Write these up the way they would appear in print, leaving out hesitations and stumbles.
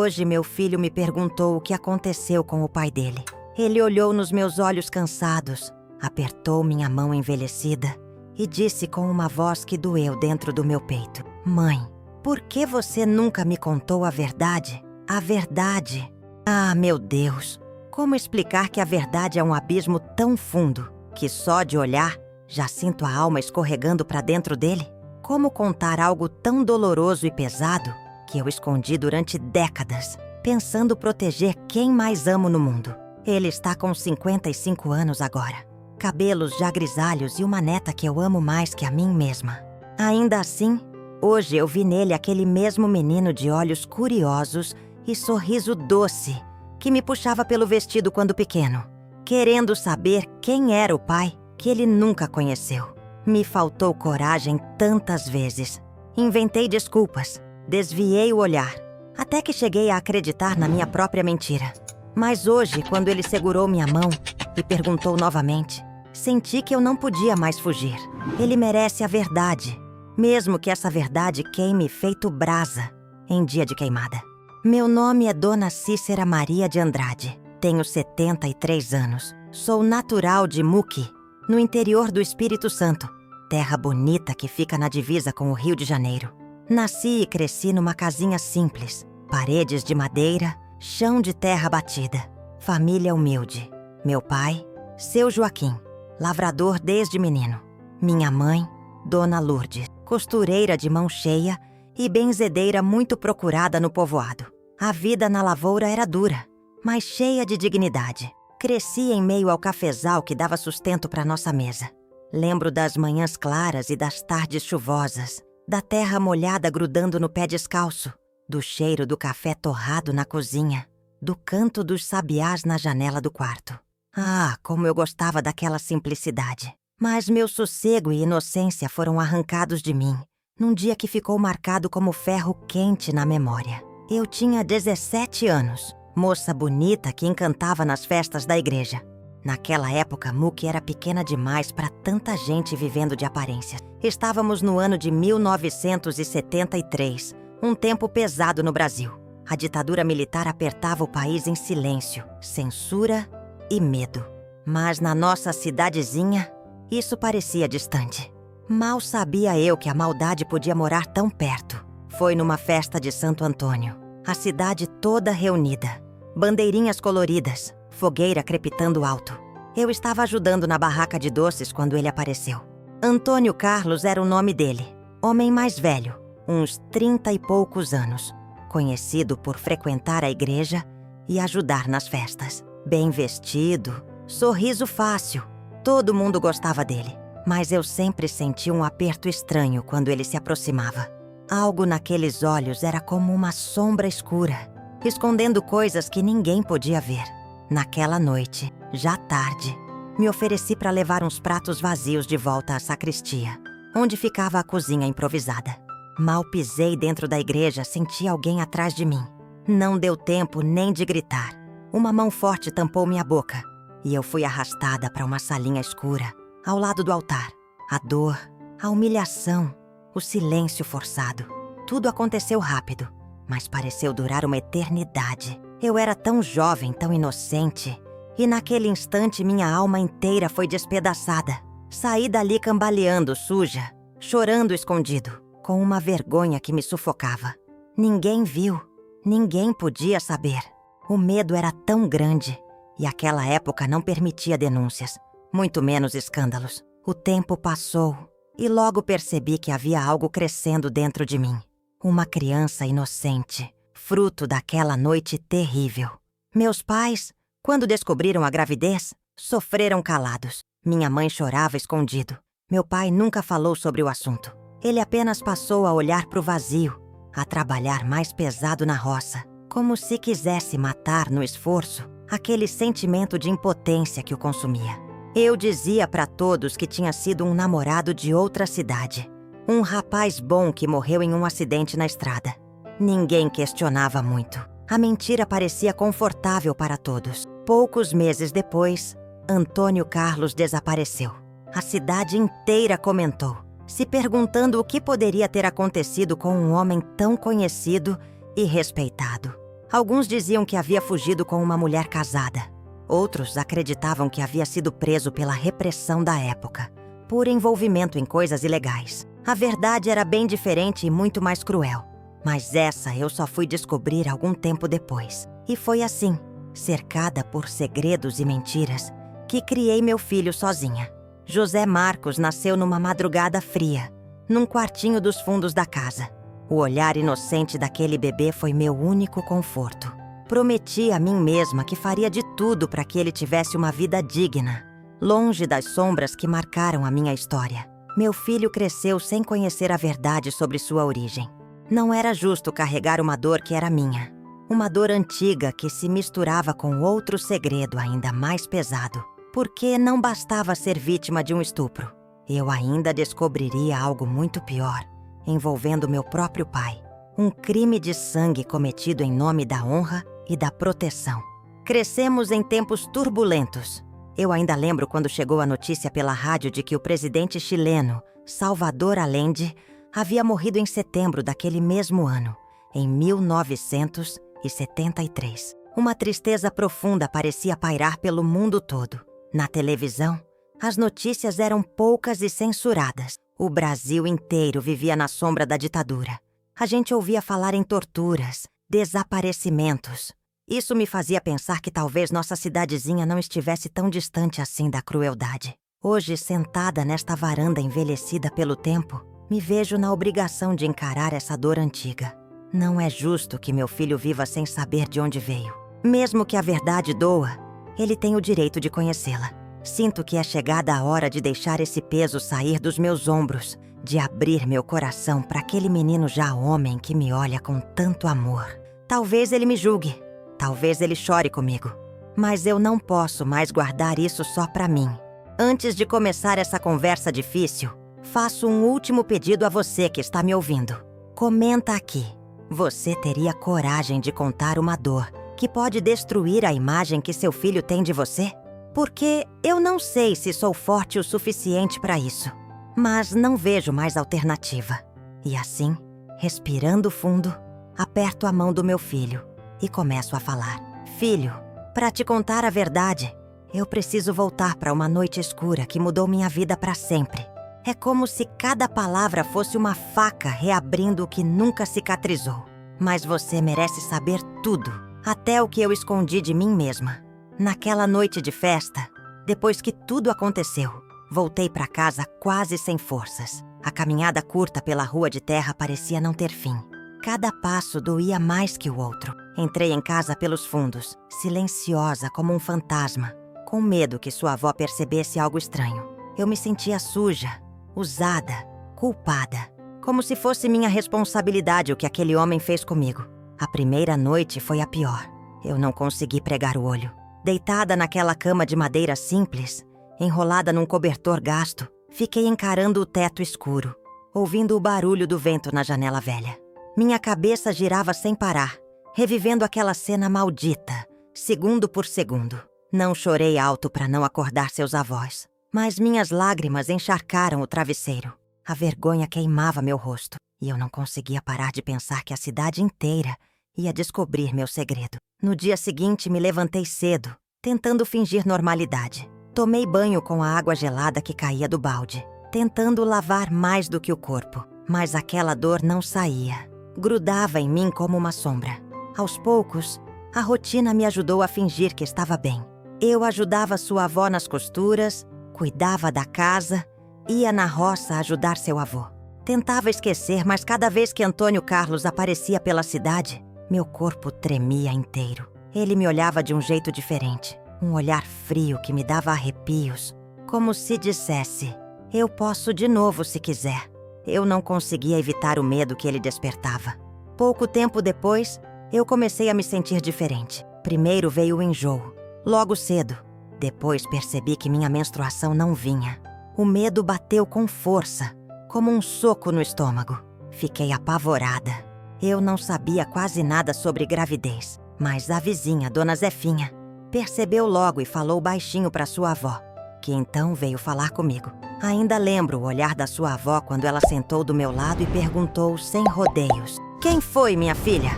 Hoje meu filho me perguntou o que aconteceu com o pai dele. Ele olhou nos meus olhos cansados, apertou minha mão envelhecida e disse com uma voz que doeu dentro do meu peito: Mãe, por que você nunca me contou a verdade? A verdade. Ah, meu Deus! Como explicar que a verdade é um abismo tão fundo que só de olhar já sinto a alma escorregando para dentro dele? Como contar algo tão doloroso e pesado que eu escondi durante décadas, pensando proteger quem mais amo no mundo? Ele está com 55 anos agora, cabelos já grisalhos e uma neta que eu amo mais que a mim mesma. Ainda assim, hoje eu vi nele aquele mesmo menino de olhos curiosos e sorriso doce que me puxava pelo vestido quando pequeno, querendo saber quem era o pai que ele nunca conheceu. Me faltou coragem tantas vezes. Inventei desculpas, desviei o olhar, até que cheguei a acreditar na minha própria mentira. Mas hoje, quando ele segurou minha mão e perguntou novamente, senti que eu não podia mais fugir. Ele merece a verdade, mesmo que essa verdade queime feito brasa em dia de queimada. Meu nome é Dona Cícera Maria de Andrade. Tenho 73 anos. Sou natural de Muque, no interior do Espírito Santo, terra bonita que fica na divisa com o Rio de Janeiro. Nasci e cresci numa casinha simples, paredes de madeira, chão de terra batida. Família humilde. Meu pai, seu Joaquim, lavrador desde menino. Minha mãe, Dona Lourdes, costureira de mão cheia e benzedeira muito procurada no povoado. A vida na lavoura era dura, mas cheia de dignidade. Cresci em meio ao cafezal que dava sustento para nossa mesa. Lembro das manhãs claras e das tardes chuvosas, da terra molhada grudando no pé descalço, do cheiro do café torrado na cozinha, do canto dos sabiás na janela do quarto. Ah, como eu gostava daquela simplicidade. Mas meu sossego e inocência foram arrancados de mim, num dia que ficou marcado como ferro quente na memória. Eu tinha 17 anos, moça bonita que encantava nas festas da igreja. Naquela época, Muque era pequena demais para tanta gente vivendo de aparências. Estávamos no ano de 1973, um tempo pesado no Brasil. A ditadura militar apertava o país em silêncio, censura e medo. Mas na nossa cidadezinha, isso parecia distante. Mal sabia eu que a maldade podia morar tão perto. Foi numa festa de Santo Antônio. A cidade toda reunida. Bandeirinhas coloridas, fogueira crepitando alto. Eu estava ajudando na barraca de doces quando ele apareceu. Antônio Carlos era o nome dele. Homem mais velho, uns 30 e poucos anos. Conhecido por frequentar a igreja e ajudar nas festas. Bem vestido, sorriso fácil. Todo mundo gostava dele. Mas eu sempre senti um aperto estranho quando ele se aproximava. Algo naqueles olhos era como uma sombra escura, escondendo coisas que ninguém podia ver. Naquela noite, já tarde, me ofereci para levar uns pratos vazios de volta à sacristia, onde ficava a cozinha improvisada. Mal pisei dentro da igreja, senti alguém atrás de mim. Não deu tempo nem de gritar. Uma mão forte tampou minha boca e eu fui arrastada para uma salinha escura, ao lado do altar. A dor, a humilhação, o silêncio forçado. Tudo aconteceu rápido, mas pareceu durar uma eternidade. Eu era tão jovem, tão inocente, e naquele instante minha alma inteira foi despedaçada. Saí dali cambaleando, suja, chorando escondido, com uma vergonha que me sufocava. Ninguém viu, ninguém podia saber. O medo era tão grande, e aquela época não permitia denúncias, muito menos escândalos. O tempo passou, e logo percebi que havia algo crescendo dentro de mim. Uma criança inocente, fruto daquela noite terrível. Meus pais, quando descobriram a gravidez, sofreram calados. Minha mãe chorava escondido. Meu pai nunca falou sobre o assunto. Ele apenas passou a olhar para o vazio, a trabalhar mais pesado na roça, como se quisesse matar no esforço aquele sentimento de impotência que o consumia. Eu dizia para todos que tinha sido um namorado de outra cidade. Um rapaz bom que morreu em um acidente na estrada. Ninguém questionava muito. A mentira parecia confortável para todos. Poucos meses depois, Antônio Carlos desapareceu. A cidade inteira comentou, se perguntando o que poderia ter acontecido com um homem tão conhecido e respeitado. Alguns diziam que havia fugido com uma mulher casada. Outros acreditavam que havia sido preso pela repressão da época, por envolvimento em coisas ilegais. A verdade era bem diferente e muito mais cruel. Mas essa eu só fui descobrir algum tempo depois. E foi assim, cercada por segredos e mentiras, que criei meu filho sozinha. José Marcos nasceu numa madrugada fria, num quartinho dos fundos da casa. O olhar inocente daquele bebê foi meu único conforto. Prometi a mim mesma que faria de tudo para que ele tivesse uma vida digna, longe das sombras que marcaram a minha história. Meu filho cresceu sem conhecer a verdade sobre sua origem. Não era justo carregar uma dor que era minha. Uma dor antiga que se misturava com outro segredo ainda mais pesado. Porque não bastava ser vítima de um estupro. Eu ainda descobriria algo muito pior, envolvendo meu próprio pai. Um crime de sangue cometido em nome da honra e da proteção. Crescemos em tempos turbulentos. Eu ainda lembro quando chegou a notícia pela rádio de que o presidente chileno, Salvador Allende, havia morrido em setembro daquele mesmo ano, em 1973. Uma tristeza profunda parecia pairar pelo mundo todo. Na televisão, as notícias eram poucas e censuradas. O Brasil inteiro vivia na sombra da ditadura. A gente ouvia falar em torturas, desaparecimentos. Isso me fazia pensar que talvez nossa cidadezinha não estivesse tão distante assim da crueldade. Hoje, sentada nesta varanda envelhecida pelo tempo, me vejo na obrigação de encarar essa dor antiga. Não é justo que meu filho viva sem saber de onde veio. Mesmo que a verdade doa, ele tem o direito de conhecê-la. Sinto que é chegada a hora de deixar esse peso sair dos meus ombros, de abrir meu coração para aquele menino já homem que me olha com tanto amor. Talvez ele me julgue, talvez ele chore comigo, mas eu não posso mais guardar isso só para mim. Antes de começar essa conversa difícil, faço um último pedido a você que está me ouvindo. Comenta aqui. Você teria coragem de contar uma dor que pode destruir a imagem que seu filho tem de você? Porque eu não sei se sou forte o suficiente para isso, mas não vejo mais alternativa. E assim, respirando fundo, aperto a mão do meu filho e começo a falar. Filho, para te contar a verdade, eu preciso voltar para uma noite escura que mudou minha vida para sempre. É como se cada palavra fosse uma faca reabrindo o que nunca cicatrizou. Mas você merece saber tudo, até o que eu escondi de mim mesma. Naquela noite de festa, depois que tudo aconteceu, voltei para casa quase sem forças. A caminhada curta pela rua de terra parecia não ter fim. Cada passo doía mais que o outro. Entrei em casa pelos fundos, silenciosa como um fantasma, com medo que sua avó percebesse algo estranho. Eu me sentia suja, usada, culpada, como se fosse minha responsabilidade o que aquele homem fez comigo. A primeira noite foi a pior. Eu não consegui pregar o olho. Deitada naquela cama de madeira simples, enrolada num cobertor gasto, fiquei encarando o teto escuro, ouvindo o barulho do vento na janela velha. Minha cabeça girava sem parar, revivendo aquela cena maldita, segundo por segundo. Não chorei alto para não acordar seus avós, mas minhas lágrimas encharcaram o travesseiro. A vergonha queimava meu rosto, e eu não conseguia parar de pensar que a cidade inteira ia descobrir meu segredo. No dia seguinte, me levantei cedo, tentando fingir normalidade. Tomei banho com a água gelada que caía do balde, tentando lavar mais do que o corpo. Mas aquela dor não saía. Grudava em mim como uma sombra. Aos poucos, a rotina me ajudou a fingir que estava bem. Eu ajudava sua avó nas costuras, cuidava da casa, ia na roça ajudar seu avô. Tentava esquecer, mas cada vez que Antônio Carlos aparecia pela cidade, meu corpo tremia inteiro. Ele me olhava de um jeito diferente, um olhar frio que me dava arrepios, como se dissesse, eu posso de novo se quiser. Eu não conseguia evitar o medo que ele despertava. Pouco tempo depois, eu comecei a me sentir diferente. Primeiro veio o enjoo, logo cedo. Depois percebi que minha menstruação não vinha. O medo bateu com força, como um soco no estômago. Fiquei apavorada. Eu não sabia quase nada sobre gravidez, mas a vizinha, Dona Zefinha, percebeu logo e falou baixinho para sua avó, que então veio falar comigo. Ainda lembro o olhar da sua avó quando ela sentou do meu lado e perguntou sem rodeios: "Quem foi, minha filha?"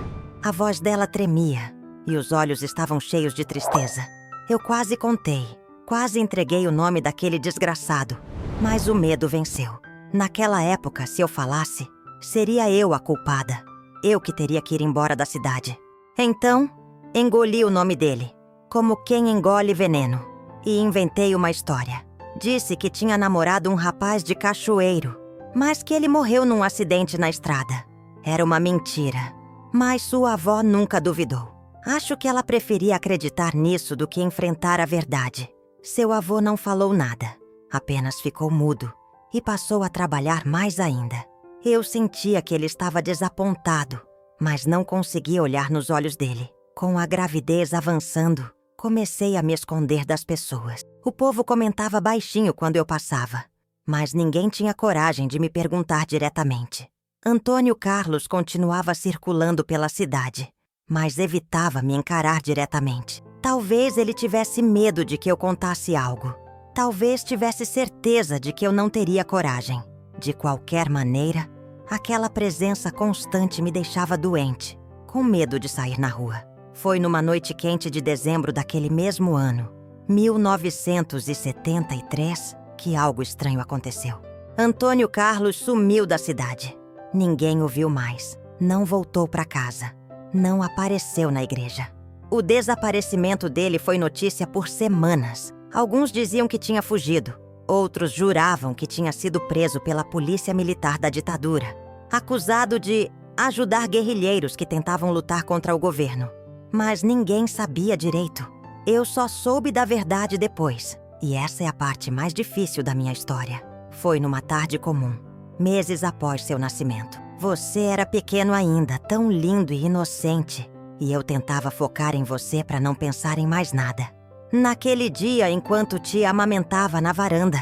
A voz dela tremia e os olhos estavam cheios de tristeza. Eu quase contei, quase entreguei o nome daquele desgraçado, mas o medo venceu. Naquela época, se eu falasse, seria eu a culpada. Eu que teria que ir embora da cidade. Então, engoli o nome dele, como quem engole veneno, e inventei uma história. Disse que tinha namorado um rapaz de Cachoeiro, mas que ele morreu num acidente na estrada. Era uma mentira, mas sua avó nunca duvidou. Acho que ela preferia acreditar nisso do que enfrentar a verdade. Seu avô não falou nada, apenas ficou mudo e passou a trabalhar mais ainda. Eu sentia que ele estava desapontado, mas não conseguia olhar nos olhos dele. Com a gravidez avançando, comecei a me esconder das pessoas. O povo comentava baixinho quando eu passava, mas ninguém tinha coragem de me perguntar diretamente. Antônio Carlos continuava circulando pela cidade, mas evitava me encarar diretamente. Talvez ele tivesse medo de que eu contasse algo. Talvez tivesse certeza de que eu não teria coragem. De qualquer maneira, aquela presença constante me deixava doente, com medo de sair na rua. Foi numa noite quente de dezembro daquele mesmo ano, 1973, que algo estranho aconteceu. Antônio Carlos sumiu da cidade. Ninguém o viu mais. Não voltou para casa. Não apareceu na igreja. O desaparecimento dele foi notícia por semanas. Alguns diziam que tinha fugido. Outros juravam que tinha sido preso pela polícia militar da ditadura, acusado de ajudar guerrilheiros que tentavam lutar contra o governo. Mas ninguém sabia direito. Eu só soube da verdade depois. E essa é a parte mais difícil da minha história. Foi numa tarde comum, meses após seu nascimento. Você era pequeno ainda, tão lindo e inocente. E eu tentava focar em você para não pensar em mais nada. Naquele dia, enquanto te amamentava na varanda,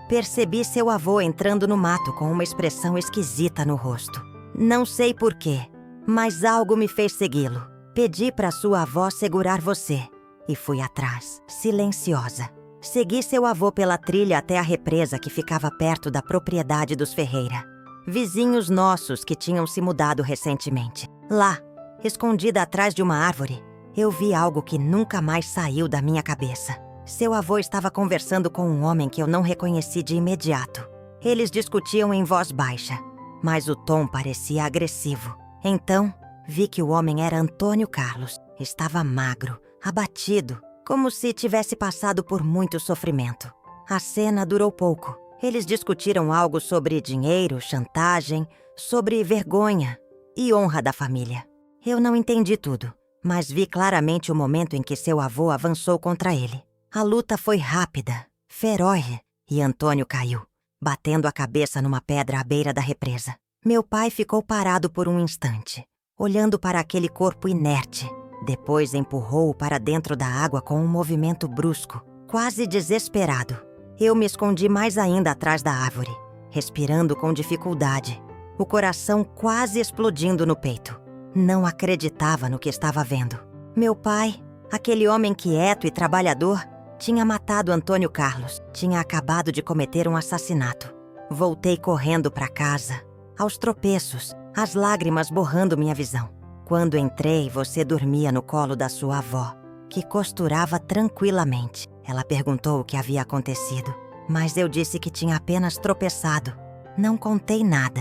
percebi seu avô entrando no mato com uma expressão esquisita no rosto. Não sei porquê, mas algo me fez segui-lo. Pedi para sua avó segurar você e fui atrás, silenciosa. Segui seu avô pela trilha até a represa que ficava perto da propriedade dos Ferreira, vizinhos nossos que tinham se mudado recentemente. Lá, escondida atrás de uma árvore, eu vi algo que nunca mais saiu da minha cabeça. Seu avô estava conversando com um homem que eu não reconheci de imediato. Eles discutiam em voz baixa, mas o tom parecia agressivo. Então, vi que o homem era Antônio Carlos. Estava magro, abatido, como se tivesse passado por muito sofrimento. A cena durou pouco. Eles discutiram algo sobre dinheiro, chantagem, sobre vergonha e honra da família. Eu não entendi tudo, mas vi claramente o momento em que seu avô avançou contra ele. A luta foi rápida, feroz, e Antônio caiu, batendo a cabeça numa pedra à beira da represa. Meu pai ficou parado por um instante, olhando para aquele corpo inerte. Depois empurrou-o para dentro da água com um movimento brusco, quase desesperado. Eu me escondi mais ainda atrás da árvore, respirando com dificuldade, o coração quase explodindo no peito. Não acreditava no que estava vendo. Meu pai, aquele homem quieto e trabalhador, tinha matado Antônio Carlos. Tinha acabado de cometer um assassinato. Voltei correndo para casa, aos tropeços, as lágrimas borrando minha visão. Quando entrei, você dormia no colo da sua avó, que costurava tranquilamente. Ela perguntou o que havia acontecido, mas eu disse que tinha apenas tropeçado. Não contei nada.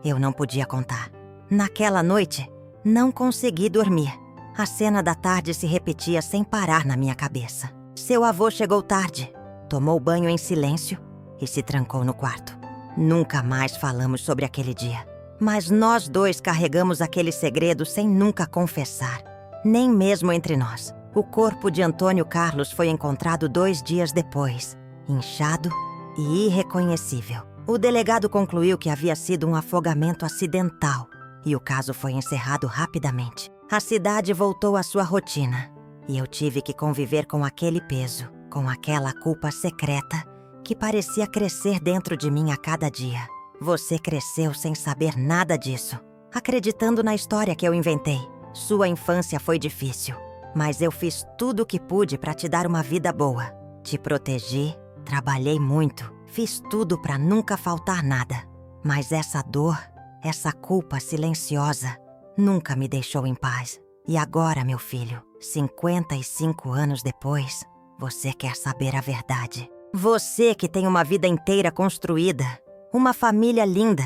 Eu não podia contar. Naquela noite, não consegui dormir. A cena da tarde se repetia sem parar na minha cabeça. Seu avô chegou tarde, tomou banho em silêncio e se trancou no quarto. Nunca mais falamos sobre aquele dia. Mas nós dois carregamos aquele segredo sem nunca confessar, nem mesmo entre nós. O corpo de Antônio Carlos foi encontrado 2 dias depois, inchado e irreconhecível. O delegado concluiu que havia sido um afogamento acidental e o caso foi encerrado rapidamente. A cidade voltou à sua rotina e eu tive que conviver com aquele peso, com aquela culpa secreta que parecia crescer dentro de mim a cada dia. Você cresceu sem saber nada disso, acreditando na história que eu inventei. Sua infância foi difícil, mas eu fiz tudo o que pude para te dar uma vida boa. Te protegi, trabalhei muito, fiz tudo para nunca faltar nada. Mas essa dor, essa culpa silenciosa, nunca me deixou em paz. E agora, meu filho, 55 anos depois, você quer saber a verdade. Você que tem uma vida inteira construída, uma família linda,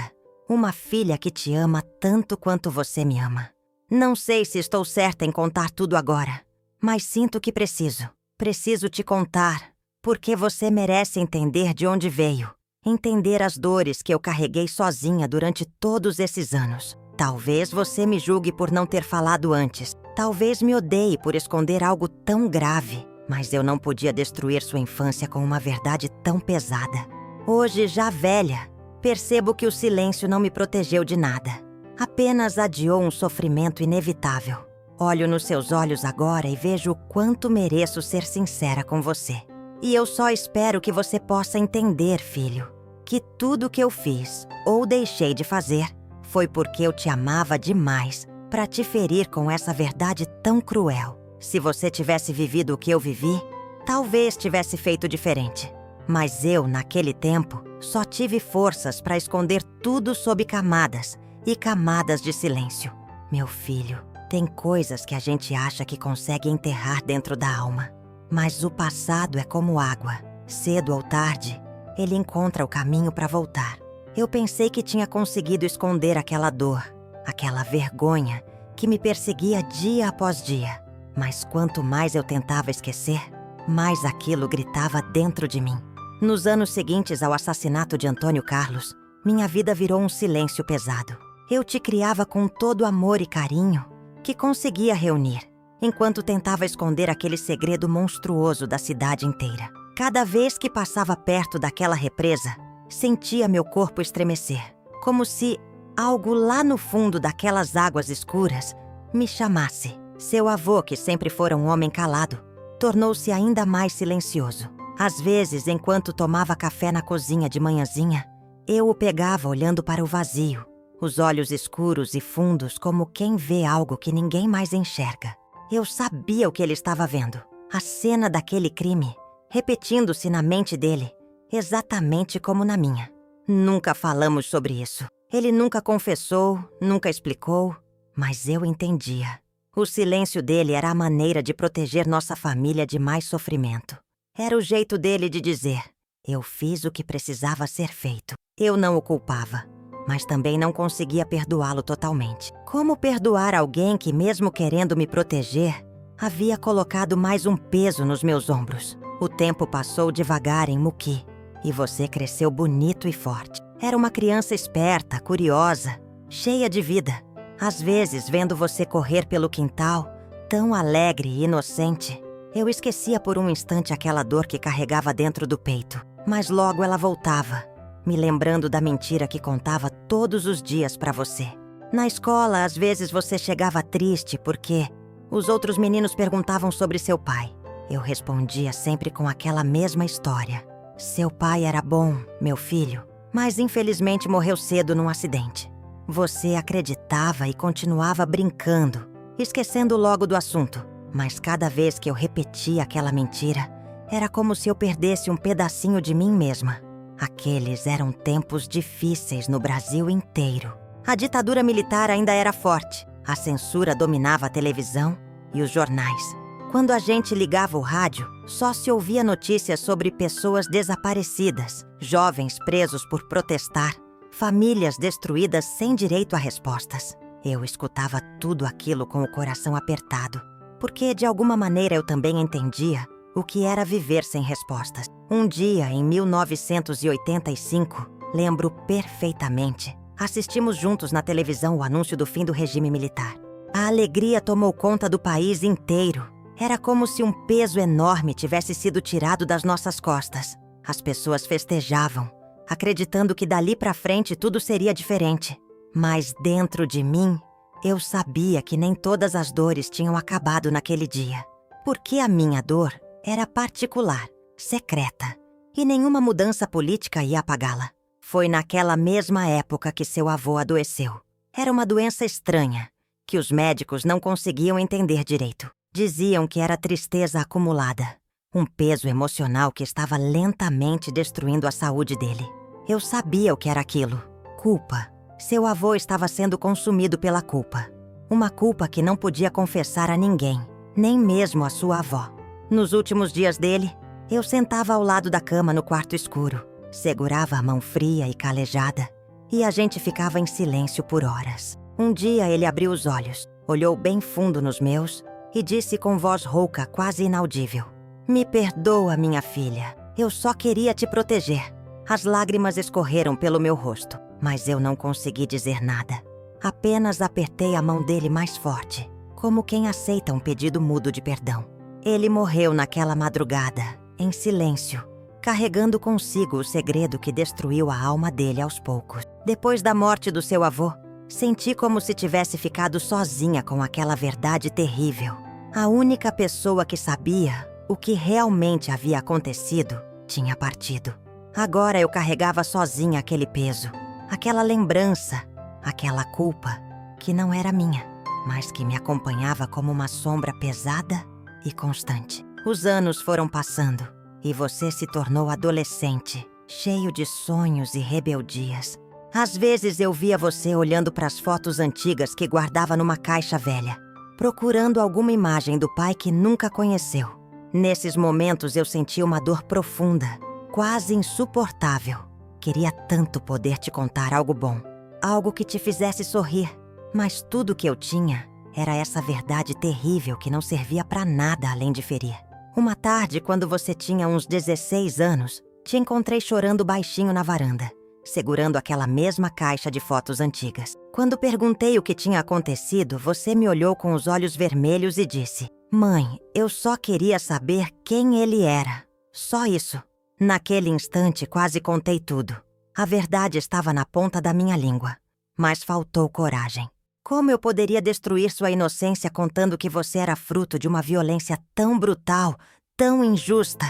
uma filha que te ama tanto quanto você me ama. Não sei se estou certa em contar tudo agora, mas sinto que preciso. Preciso te contar, porque você merece entender de onde veio. Entender as dores que eu carreguei sozinha durante todos esses anos. Talvez você me julgue por não ter falado antes. Talvez me odeie por esconder algo tão grave. Mas eu não podia destruir sua infância com uma verdade tão pesada. Hoje, já velha, percebo que o silêncio não me protegeu de nada. Apenas adiou um sofrimento inevitável. Olho nos seus olhos agora e vejo o quanto mereço ser sincera com você. E eu só espero que você possa entender, filho, que tudo que eu fiz ou deixei de fazer foi porque eu te amava demais para te ferir com essa verdade tão cruel. Se você tivesse vivido o que eu vivi, talvez tivesse feito diferente. Mas eu, naquele tempo, só tive forças para esconder tudo sob camadas e camadas de silêncio. Meu filho, tem coisas que a gente acha que consegue enterrar dentro da alma. Mas o passado é como água. Cedo ou tarde, ele encontra o caminho para voltar. Eu pensei que tinha conseguido esconder aquela dor, aquela vergonha que me perseguia dia após dia. Mas quanto mais eu tentava esquecer, mais aquilo gritava dentro de mim. Nos anos seguintes ao assassinato de Antônio Carlos, minha vida virou um silêncio pesado. Eu te criava com todo amor e carinho que conseguia reunir, enquanto tentava esconder aquele segredo monstruoso da cidade inteira. Cada vez que passava perto daquela represa, sentia meu corpo estremecer, como se algo lá no fundo daquelas águas escuras me chamasse. Seu avô, que sempre fora um homem calado, tornou-se ainda mais silencioso. Às vezes, enquanto tomava café na cozinha de manhãzinha, eu o pegava olhando para o vazio, os olhos escuros e fundos como quem vê algo que ninguém mais enxerga. Eu sabia o que ele estava vendo, a cena daquele crime, repetindo-se na mente dele, exatamente como na minha. Nunca falamos sobre isso. Ele nunca confessou, nunca explicou, mas eu entendia. O silêncio dele era a maneira de proteger nossa família de mais sofrimento. Era o jeito dele de dizer: eu fiz o que precisava ser feito. Eu não o culpava, mas também não conseguia perdoá-lo totalmente. Como perdoar alguém que, mesmo querendo me proteger, havia colocado mais um peso nos meus ombros? O tempo passou devagar em Muki, e você cresceu bonito e forte. Era uma criança esperta, curiosa, cheia de vida. Às vezes, vendo você correr pelo quintal, tão alegre e inocente, eu esquecia por um instante aquela dor que carregava dentro do peito. Mas logo ela voltava, me lembrando da mentira que contava todos os dias para você. Na escola, às vezes você chegava triste porque os outros meninos perguntavam sobre seu pai. Eu respondia sempre com aquela mesma história. Seu pai era bom, meu filho, mas infelizmente morreu cedo num acidente. Você acreditava e continuava brincando, esquecendo logo do assunto. Mas cada vez que eu repetia aquela mentira, era como se eu perdesse um pedacinho de mim mesma. Aqueles eram tempos difíceis no Brasil inteiro. A ditadura militar ainda era forte. A censura dominava a televisão e os jornais. Quando a gente ligava o rádio, só se ouvia notícias sobre pessoas desaparecidas, jovens presos por protestar, famílias destruídas sem direito a respostas. Eu escutava tudo aquilo com o coração apertado, porque de alguma maneira eu também entendia o que era viver sem respostas. Um dia, em 1985, lembro perfeitamente, assistimos juntos na televisão o anúncio do fim do regime militar. A alegria tomou conta do país inteiro. Era como se um peso enorme tivesse sido tirado das nossas costas. As pessoas festejavam, acreditando que dali pra frente tudo seria diferente. Mas dentro de mim, eu sabia que nem todas as dores tinham acabado naquele dia. Porque a minha dor era particular, secreta, e nenhuma mudança política ia apagá-la. Foi naquela mesma época que seu avô adoeceu. Era uma doença estranha, que os médicos não conseguiam entender direito. Diziam que era tristeza acumulada, um peso emocional que estava lentamente destruindo a saúde dele. Eu sabia o que era aquilo. Culpa. Seu avô estava sendo consumido pela culpa. Uma culpa que não podia confessar a ninguém, nem mesmo a sua avó. Nos últimos dias dele, eu sentava ao lado da cama no quarto escuro, segurava a mão fria e calejada, e a gente ficava em silêncio por horas. Um dia ele abriu os olhos, olhou bem fundo nos meus e disse com voz rouca, quase inaudível: "Me perdoa, minha filha. Eu só queria te proteger." As lágrimas escorreram pelo meu rosto, mas eu não consegui dizer nada. Apenas apertei a mão dele mais forte, como quem aceita um pedido mudo de perdão. Ele morreu naquela madrugada, em silêncio, carregando consigo o segredo que destruiu a alma dele aos poucos. Depois da morte do seu avô, senti como se tivesse ficado sozinha com aquela verdade terrível. A única pessoa que sabia o que realmente havia acontecido tinha partido. Agora eu carregava sozinha aquele peso, aquela lembrança, aquela culpa que não era minha, mas que me acompanhava como uma sombra pesada e constante. Os anos foram passando e você se tornou adolescente, cheio de sonhos e rebeldias. Às vezes eu via você olhando para as fotos antigas que guardava numa caixa velha, procurando alguma imagem do pai que nunca conheceu. Nesses momentos eu sentia uma dor profunda, quase insuportável. Queria tanto poder te contar algo bom, algo que te fizesse sorrir, mas tudo que eu tinha era essa verdade terrível que não servia para nada além de ferir. Uma tarde, quando você tinha uns 16 anos, te encontrei chorando baixinho na varanda, segurando aquela mesma caixa de fotos antigas. Quando perguntei o que tinha acontecido, você me olhou com os olhos vermelhos e disse: "Mãe, eu só queria saber quem ele era. Só isso." Naquele instante, quase contei tudo. A verdade estava na ponta da minha língua, mas faltou coragem. Como eu poderia destruir sua inocência contando que você era fruto de uma violência tão brutal, tão injusta?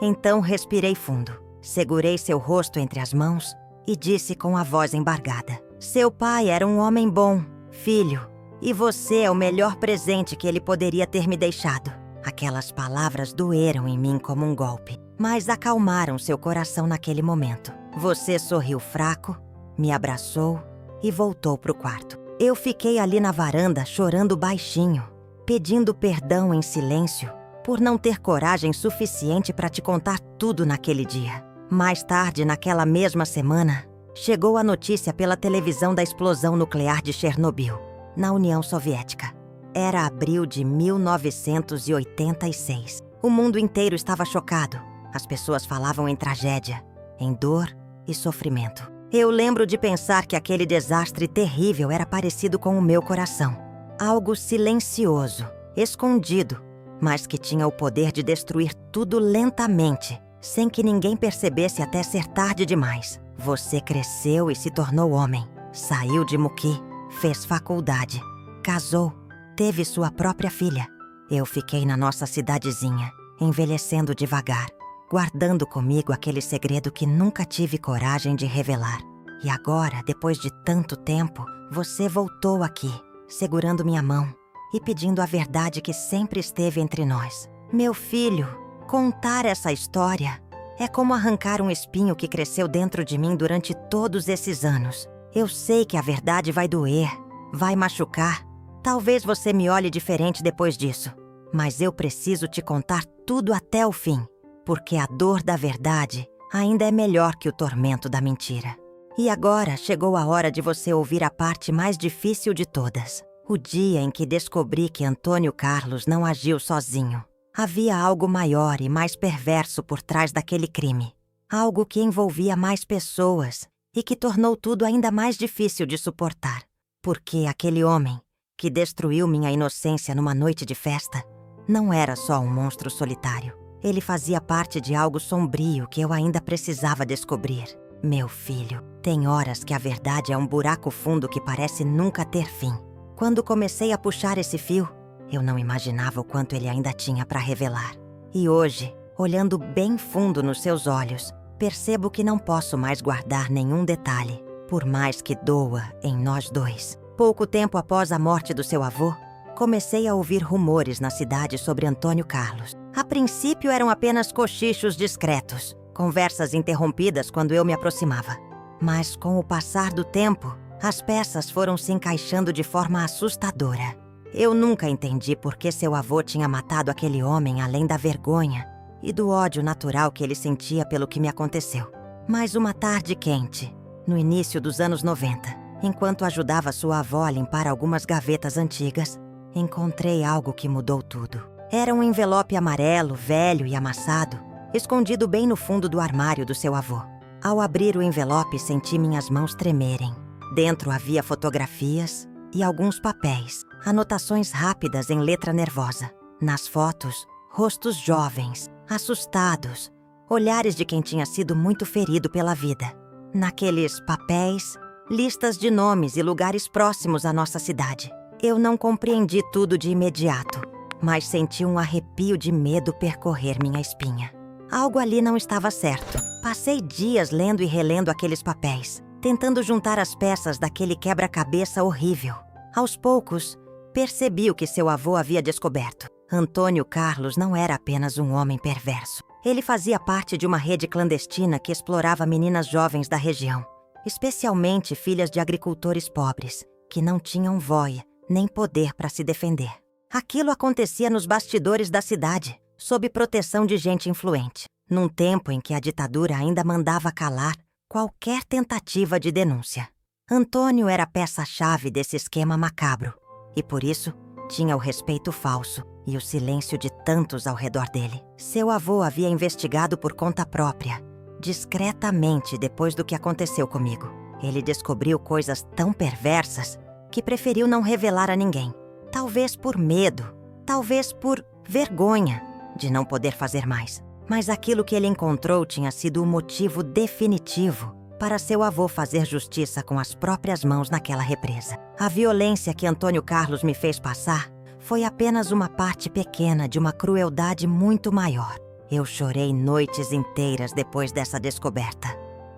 Então respirei fundo, segurei seu rosto entre as mãos e disse com a voz embargada: "Seu pai era um homem bom, filho, e você é o melhor presente que ele poderia ter me deixado." Aquelas palavras doeram em mim como um golpe, mas acalmaram seu coração naquele momento. Você sorriu fraco, me abraçou e voltou pro quarto. Eu fiquei ali na varanda chorando baixinho, pedindo perdão em silêncio por não ter coragem suficiente para te contar tudo naquele dia. Mais tarde, naquela mesma semana, chegou a notícia pela televisão da explosão nuclear de Chernobyl, na União Soviética. Era abril de 1986. O mundo inteiro estava chocado. As pessoas falavam em tragédia, em dor e sofrimento. Eu lembro de pensar que aquele desastre terrível era parecido com o meu coração. Algo silencioso, escondido, mas que tinha o poder de destruir tudo lentamente, sem que ninguém percebesse até ser tarde demais. Você cresceu e se tornou homem. Saiu de Muki, fez faculdade, casou, teve sua própria filha. Eu fiquei na nossa cidadezinha, envelhecendo devagar, guardando comigo aquele segredo que nunca tive coragem de revelar. E agora, depois de tanto tempo, você voltou aqui, segurando minha mão e pedindo a verdade que sempre esteve entre nós. Meu filho, contar essa história é como arrancar um espinho que cresceu dentro de mim durante todos esses anos. Eu sei que a verdade vai doer, vai machucar. Talvez você me olhe diferente depois disso, mas eu preciso te contar tudo até o fim, porque a dor da verdade ainda é melhor que o tormento da mentira. E agora chegou a hora de você ouvir a parte mais difícil de todas. O dia em que descobri que Antônio Carlos não agiu sozinho. Havia algo maior e mais perverso por trás daquele crime. Algo que envolvia mais pessoas e que tornou tudo ainda mais difícil de suportar. Porque aquele homem, que destruiu minha inocência numa noite de festa, não era só um monstro solitário. Ele fazia parte de algo sombrio que eu ainda precisava descobrir. Meu filho, tem horas que a verdade é um buraco fundo que parece nunca ter fim. Quando comecei a puxar esse fio, eu não imaginava o quanto ele ainda tinha para revelar. E hoje, olhando bem fundo nos seus olhos, percebo que não posso mais guardar nenhum detalhe, por mais que doa em nós dois. Pouco tempo após a morte do seu avô, comecei a ouvir rumores na cidade sobre Antônio Carlos. A princípio eram apenas cochichos discretos, conversas interrompidas quando eu me aproximava. Mas com o passar do tempo, As peças foram se encaixando de forma assustadora. Eu nunca entendi por que seu avô tinha matado aquele homem além da vergonha e do ódio natural que ele sentia pelo que me aconteceu. Mas uma tarde quente, no início dos anos 90, enquanto ajudava sua avó a limpar algumas gavetas antigas, encontrei algo que mudou tudo. Era um envelope amarelo, velho e amassado, escondido bem no fundo do armário do seu avô. Ao abrir o envelope, senti minhas mãos tremerem. Dentro havia fotografias e alguns papéis, anotações rápidas em letra nervosa. Nas fotos, rostos jovens, assustados, olhares de quem tinha sido muito ferido pela vida. Naqueles papéis, listas de nomes e lugares próximos à nossa cidade. Eu não compreendi tudo de imediato, mas senti um arrepio de medo percorrer minha espinha. Algo ali não estava certo. Passei dias lendo e relendo aqueles papéis, tentando juntar as peças daquele quebra-cabeça horrível. Aos poucos, percebi o que seu avô havia descoberto. Antônio Carlos não era apenas um homem perverso. Ele fazia parte de uma rede clandestina que explorava meninas jovens da região, especialmente filhas de agricultores pobres, que não tinham voz nem poder para se defender. Aquilo acontecia nos bastidores da cidade, sob proteção de gente influente, num tempo em que a ditadura ainda mandava calar qualquer tentativa de denúncia. Antônio era a peça-chave desse esquema macabro, e por isso tinha o respeito falso e o silêncio de tantos ao redor dele. Seu avô havia investigado por conta própria, discretamente depois do que aconteceu comigo. Ele descobriu coisas tão perversas que preferiu não revelar a ninguém. Talvez por medo, talvez por vergonha de não poder fazer mais. Mas aquilo que ele encontrou tinha sido o motivo definitivo para seu avô fazer justiça com as próprias mãos naquela represa. A violência que Antônio Carlos me fez passar foi apenas uma parte pequena de uma crueldade muito maior. Eu chorei noites inteiras depois dessa descoberta.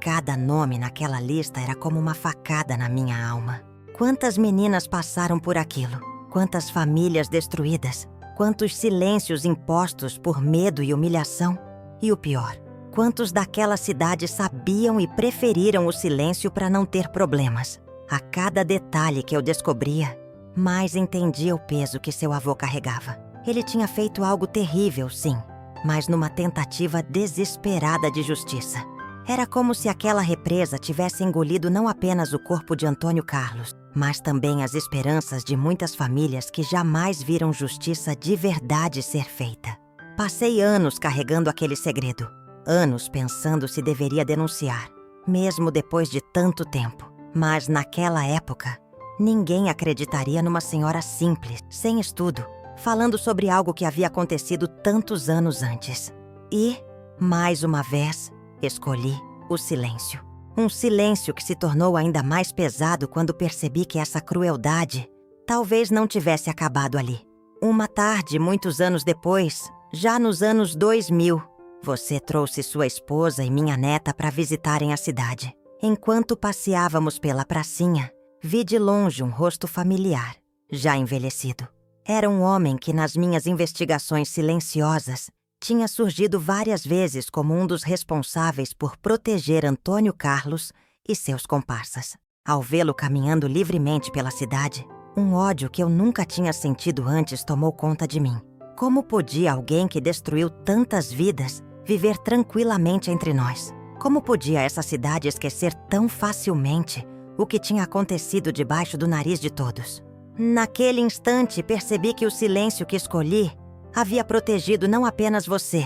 Cada nome naquela lista era como uma facada na minha alma. Quantas meninas passaram por aquilo? Quantas famílias destruídas? Quantos silêncios impostos por medo e humilhação? E o pior, quantos daquela cidade sabiam e preferiram o silêncio para não ter problemas? A cada detalhe que eu descobria, mais entendia o peso que seu avô carregava. Ele tinha feito algo terrível, sim, mas numa tentativa desesperada de justiça. Era como se aquela represa tivesse engolido não apenas o corpo de Antônio Carlos, mas também as esperanças de muitas famílias que jamais viram justiça de verdade ser feita. Passei anos carregando aquele segredo, anos pensando se deveria denunciar, mesmo depois de tanto tempo. Mas naquela época, ninguém acreditaria numa senhora simples, sem estudo, falando sobre algo que havia acontecido tantos anos antes. E, mais uma vez, escolhi o silêncio. Um silêncio que se tornou ainda mais pesado quando percebi que essa crueldade talvez não tivesse acabado ali. Uma tarde, muitos anos depois, já nos anos 2000, você trouxe sua esposa e minha neta para visitarem a cidade. Enquanto passeávamos pela pracinha, vi de longe um rosto familiar, já envelhecido. Era um homem que, nas minhas investigações silenciosas, tinha surgido várias vezes como um dos responsáveis por proteger Antônio Carlos e seus comparsas. Ao vê-lo caminhando livremente pela cidade, um ódio que eu nunca tinha sentido antes tomou conta de mim. Como podia alguém que destruiu tantas vidas viver tranquilamente entre nós? Como podia essa cidade esquecer tão facilmente o que tinha acontecido debaixo do nariz de todos? Naquele instante, percebi que o silêncio que escolhi havia protegido não apenas você,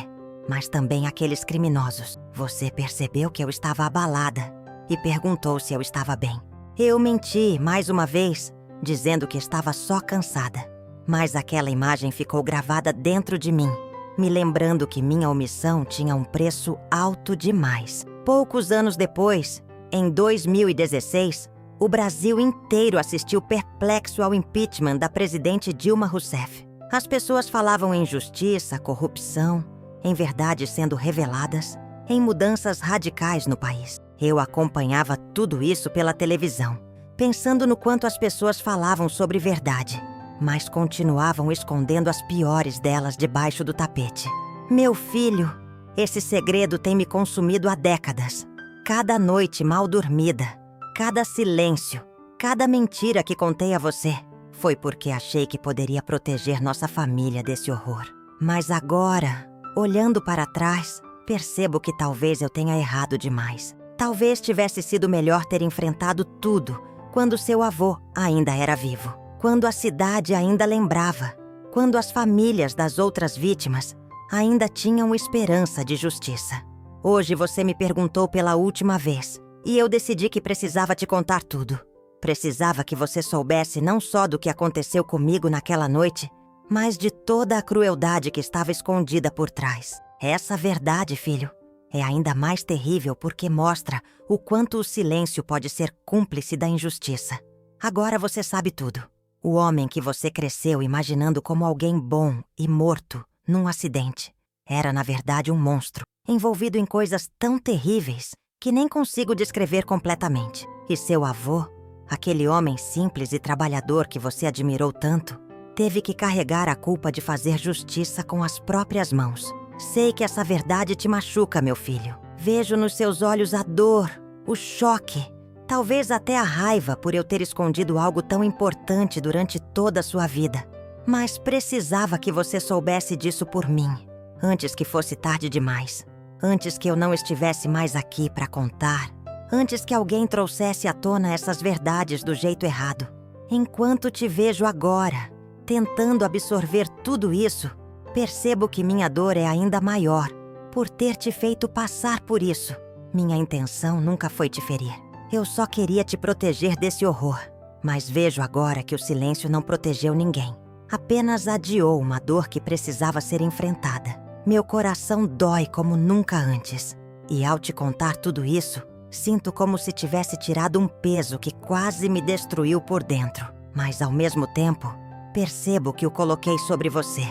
mas também aqueles criminosos. Você percebeu que eu estava abalada e perguntou se eu estava bem. Eu menti, mais uma vez, dizendo que estava só cansada. Mas aquela imagem ficou gravada dentro de mim, me lembrando que minha omissão tinha um preço alto demais. Poucos anos depois, em 2016, o Brasil inteiro assistiu perplexo ao impeachment da presidente Dilma Rousseff. As pessoas falavam em justiça, corrupção, em verdades sendo reveladas, em mudanças radicais no país. Eu acompanhava tudo isso pela televisão, pensando no quanto as pessoas falavam sobre verdade, mas continuavam escondendo as piores delas debaixo do tapete. Meu filho, esse segredo tem me consumido há décadas. Cada noite mal dormida, cada silêncio, cada mentira que contei a você. Foi porque achei que poderia proteger nossa família desse horror. Mas agora, olhando para trás, percebo que talvez eu tenha errado demais. Talvez tivesse sido melhor ter enfrentado tudo quando seu avô ainda era vivo. Quando a cidade ainda lembrava. Quando as famílias das outras vítimas ainda tinham esperança de justiça. Hoje você me perguntou pela última vez e eu decidi que precisava te contar tudo. Precisava que você soubesse não só do que aconteceu comigo naquela noite, mas de toda a crueldade que estava escondida por trás. Essa verdade, filho, é ainda mais terrível porque mostra o quanto o silêncio pode ser cúmplice da injustiça. Agora você sabe tudo. O homem que você cresceu imaginando como alguém bom e morto num acidente era, na verdade, um monstro, envolvido em coisas tão terríveis que nem consigo descrever completamente. E seu avô, aquele homem simples e trabalhador que você admirou tanto, teve que carregar a culpa de fazer justiça com as próprias mãos. Sei que essa verdade te machuca, meu filho. Vejo nos seus olhos a dor, o choque, talvez até a raiva por eu ter escondido algo tão importante durante toda a sua vida. Mas precisava que você soubesse disso por mim, antes que fosse tarde demais. Antes que eu não estivesse mais aqui para contar. Antes que alguém trouxesse à tona essas verdades do jeito errado. Enquanto te vejo agora, tentando absorver tudo isso, percebo que minha dor é ainda maior por ter te feito passar por isso. Minha intenção nunca foi te ferir. Eu só queria te proteger desse horror. Mas vejo agora que o silêncio não protegeu ninguém. Apenas adiou uma dor que precisava ser enfrentada. Meu coração dói como nunca antes. E ao te contar tudo isso, sinto como se tivesse tirado um peso que quase me destruiu por dentro. Mas ao mesmo tempo, percebo que o coloquei sobre você.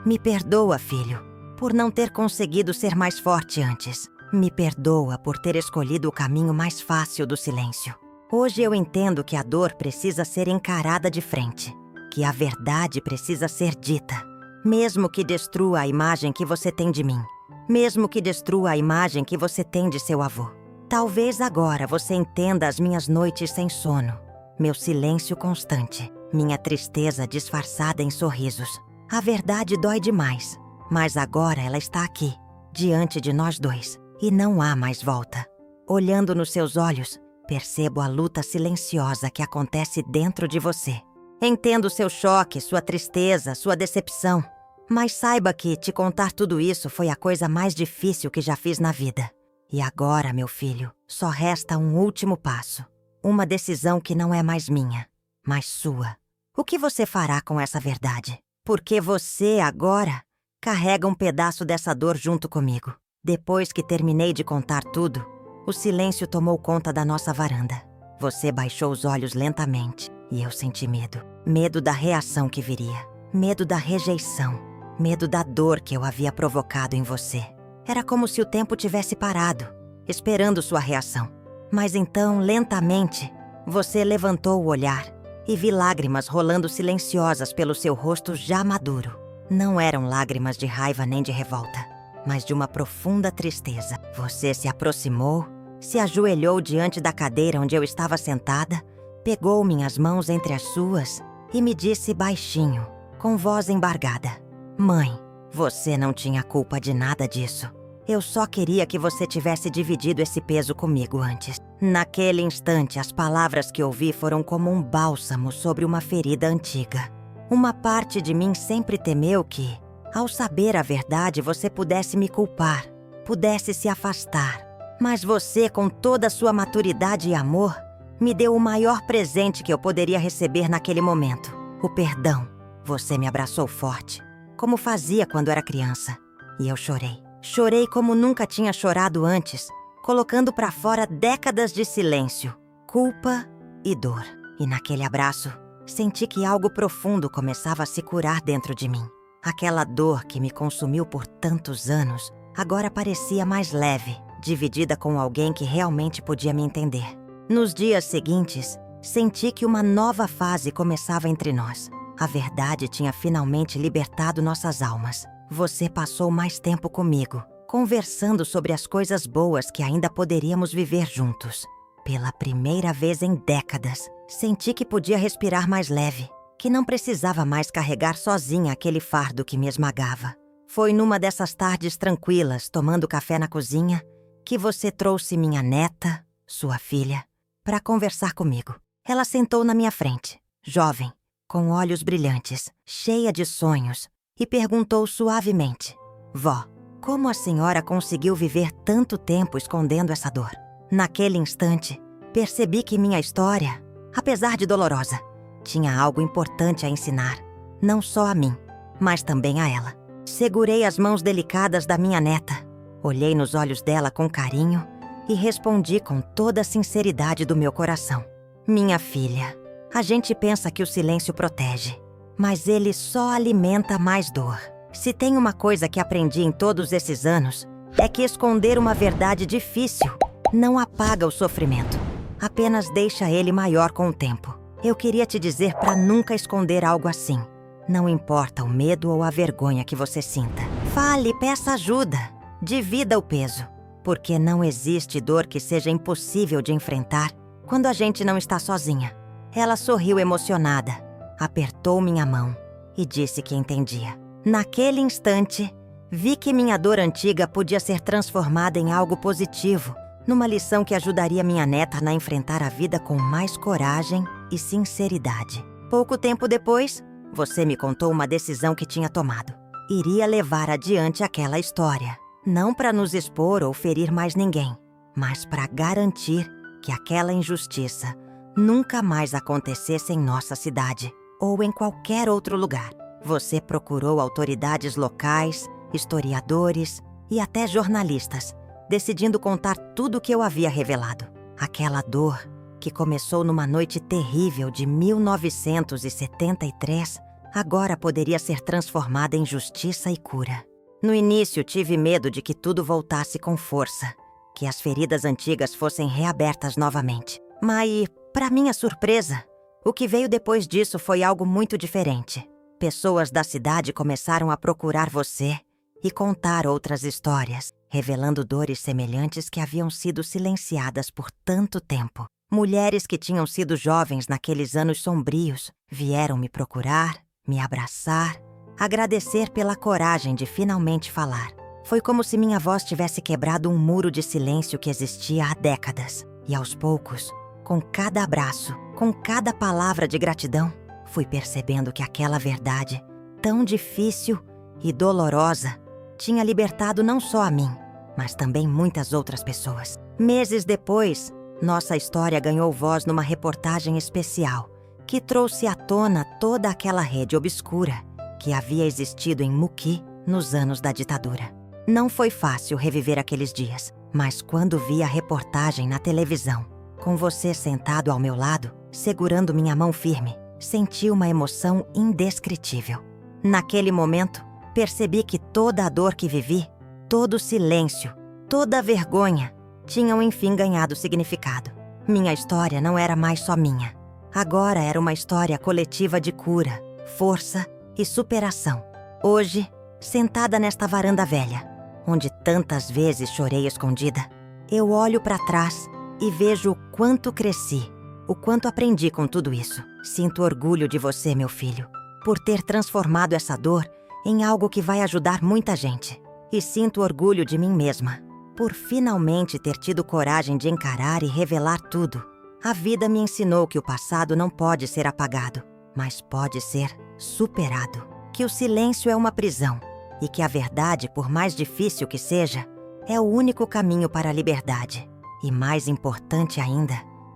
Me perdoa, filho, por não ter conseguido ser mais forte antes. Me perdoa por ter escolhido o caminho mais fácil do silêncio. Hoje eu entendo que a dor precisa ser encarada de frente, que a verdade precisa ser dita, mesmo que destrua a imagem que você tem de mim, mesmo que destrua a imagem que você tem de seu avô. Talvez agora você entenda as minhas noites sem sono, meu silêncio constante, minha tristeza disfarçada em sorrisos. A verdade dói demais, mas agora ela está aqui, diante de nós dois, e não há mais volta. Olhando nos seus olhos, percebo a luta silenciosa que acontece dentro de você. Entendo seu choque, sua tristeza, sua decepção, mas saiba que te contar tudo isso foi a coisa mais difícil que já fiz na vida. E agora, meu filho, só resta um último passo. Uma decisão que não é mais minha, mas sua. O que você fará com essa verdade? Porque você, agora, carrega um pedaço dessa dor junto comigo. Depois que terminei de contar tudo, o silêncio tomou conta da nossa varanda. Você baixou os olhos lentamente e eu senti medo. Medo da reação que viria. Medo da rejeição. Medo da dor que eu havia provocado em você. Era como se o tempo tivesse parado, esperando sua reação. Mas então, lentamente, você levantou o olhar e vi lágrimas rolando silenciosas pelo seu rosto já maduro. Não eram lágrimas de raiva nem de revolta, mas de uma profunda tristeza. Você se aproximou, se ajoelhou diante da cadeira onde eu estava sentada, pegou minhas mãos entre as suas e me disse baixinho, com voz embargada: "Mãe, você não tinha culpa de nada disso. Eu só queria que você tivesse dividido esse peso comigo antes." Naquele instante, as palavras que ouvi foram como um bálsamo sobre uma ferida antiga. Uma parte de mim sempre temeu que, ao saber a verdade, você pudesse me culpar, pudesse se afastar. Mas você, com toda a sua maturidade e amor, me deu o maior presente que eu poderia receber naquele momento: o perdão. Você me abraçou forte, como fazia quando era criança. E eu chorei. Chorei como nunca tinha chorado antes, colocando pra fora décadas de silêncio, culpa e dor. E naquele abraço, senti que algo profundo começava a se curar dentro de mim. Aquela dor que me consumiu por tantos anos, agora parecia mais leve, dividida com alguém que realmente podia me entender. Nos dias seguintes, senti que uma nova fase começava entre nós. A verdade tinha finalmente libertado nossas almas. Você passou mais tempo comigo, conversando sobre as coisas boas que ainda poderíamos viver juntos. Pela primeira vez em décadas, senti que podia respirar mais leve, que não precisava mais carregar sozinha aquele fardo que me esmagava. Foi numa dessas tardes tranquilas, tomando café na cozinha, que você trouxe minha neta, sua filha, para conversar comigo. Ela sentou na minha frente, jovem, com olhos brilhantes, cheia de sonhos, e perguntou suavemente: Vó, como a senhora conseguiu viver tanto tempo escondendo essa dor? Naquele instante, percebi que minha história, apesar de dolorosa, tinha algo importante a ensinar, não só a mim, mas também a ela. Segurei as mãos delicadas da minha neta, olhei nos olhos dela com carinho e respondi com toda a sinceridade do meu coração: Minha filha, a gente pensa que o silêncio protege, mas ele só alimenta mais dor. Se tem uma coisa que aprendi em todos esses anos, é que esconder uma verdade difícil não apaga o sofrimento, apenas deixa ele maior com o tempo. Eu queria te dizer para nunca esconder algo assim. Não importa o medo ou a vergonha que você sinta. Fale, peça ajuda, divida o peso, porque não existe dor que seja impossível de enfrentar quando a gente não está sozinha. Ela sorriu emocionada, apertou minha mão e disse que entendia. Naquele instante, vi que minha dor antiga podia ser transformada em algo positivo, numa lição que ajudaria minha neta a enfrentar a vida com mais coragem e sinceridade. Pouco tempo depois, você me contou uma decisão que tinha tomado. Iria levar adiante aquela história, não para nos expor ou ferir mais ninguém, mas para garantir que aquela injustiça nunca mais acontecesse em nossa cidade ou em qualquer outro lugar. Você procurou autoridades locais, historiadores e até jornalistas, decidindo contar tudo o que eu havia revelado. Aquela dor, que começou numa noite terrível de 1973, agora poderia ser transformada em justiça e cura. No início, tive medo de que tudo voltasse com força, que as feridas antigas fossem reabertas novamente. Mas, para minha surpresa, o que veio depois disso foi algo muito diferente. Pessoas da cidade começaram a procurar você e contar outras histórias, revelando dores semelhantes que haviam sido silenciadas por tanto tempo. Mulheres que tinham sido jovens naqueles anos sombrios vieram me procurar, me abraçar, agradecer pela coragem de finalmente falar. Foi como se minha voz tivesse quebrado um muro de silêncio que existia há décadas. E aos poucos, com cada abraço, com cada palavra de gratidão, fui percebendo que aquela verdade, tão difícil e dolorosa, tinha libertado não só a mim, mas também muitas outras pessoas. Meses depois, nossa história ganhou voz numa reportagem especial que trouxe à tona toda aquela rede obscura que havia existido em Muki nos anos da ditadura. Não foi fácil reviver aqueles dias, mas quando vi a reportagem na televisão, com você sentado ao meu lado, segurando minha mão firme, senti uma emoção indescritível. Naquele momento, percebi que toda a dor que vivi, todo o silêncio, toda a vergonha, tinham enfim ganhado significado. Minha história não era mais só minha. Agora era uma história coletiva de cura, força e superação. Hoje, sentada nesta varanda velha, onde tantas vezes chorei escondida, eu olho para trás e vejo o quanto cresci, o quanto aprendi com tudo isso. Sinto orgulho de você, meu filho, por ter transformado essa dor em algo que vai ajudar muita gente. E sinto orgulho de mim mesma, por finalmente ter tido coragem de encarar e revelar tudo. A vida me ensinou que o passado não pode ser apagado, mas pode ser superado. Que o silêncio é uma prisão e que a verdade, por mais difícil que seja, é o único caminho para a liberdade. E mais importante ainda,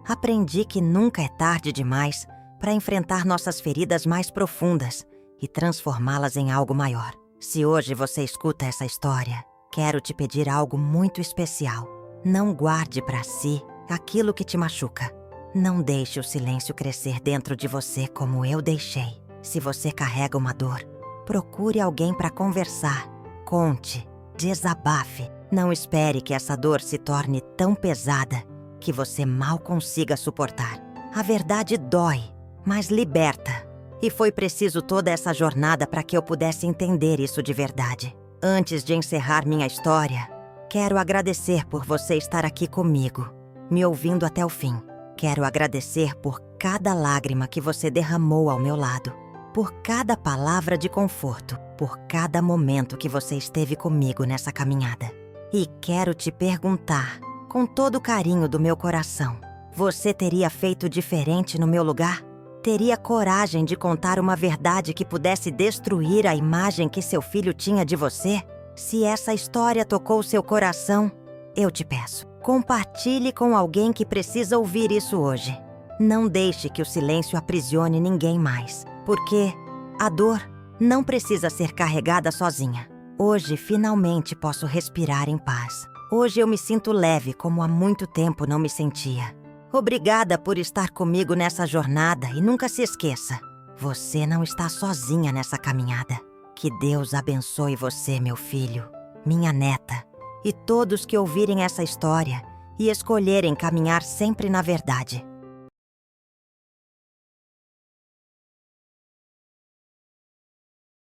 aprendi que nunca é tarde demais para enfrentar nossas feridas mais profundas e transformá-las em algo maior. Se hoje você escuta essa história, quero te pedir algo muito especial. Não guarde para si aquilo que te machuca. Não deixe o silêncio crescer dentro de você como eu deixei. Se você carrega uma dor, procure alguém para conversar. Conte, desabafe. Não espere que essa dor se torne tão pesada que você mal consiga suportar. A verdade dói, mas liberta. E foi preciso toda essa jornada para que eu pudesse entender isso de verdade. Antes de encerrar minha história, quero agradecer por você estar aqui comigo, me ouvindo até o fim. Quero agradecer por cada lágrima que você derramou ao meu lado, por cada palavra de conforto, por cada momento que você esteve comigo nessa caminhada. E quero te perguntar, com todo o carinho do meu coração, você teria feito diferente no meu lugar? Teria coragem de contar uma verdade que pudesse destruir a imagem que seu filho tinha de você? Se essa história tocou seu coração, eu te peço, compartilhe com alguém que precisa ouvir isso hoje. Não deixe que o silêncio aprisione ninguém mais, porque a dor não precisa ser carregada sozinha. Hoje, finalmente, posso respirar em paz. Hoje eu me sinto leve como há muito tempo não me sentia. Obrigada por estar comigo nessa jornada e nunca se esqueça, você não está sozinha nessa caminhada. Que Deus abençoe você, meu filho, minha neta, e todos que ouvirem essa história e escolherem caminhar sempre na verdade.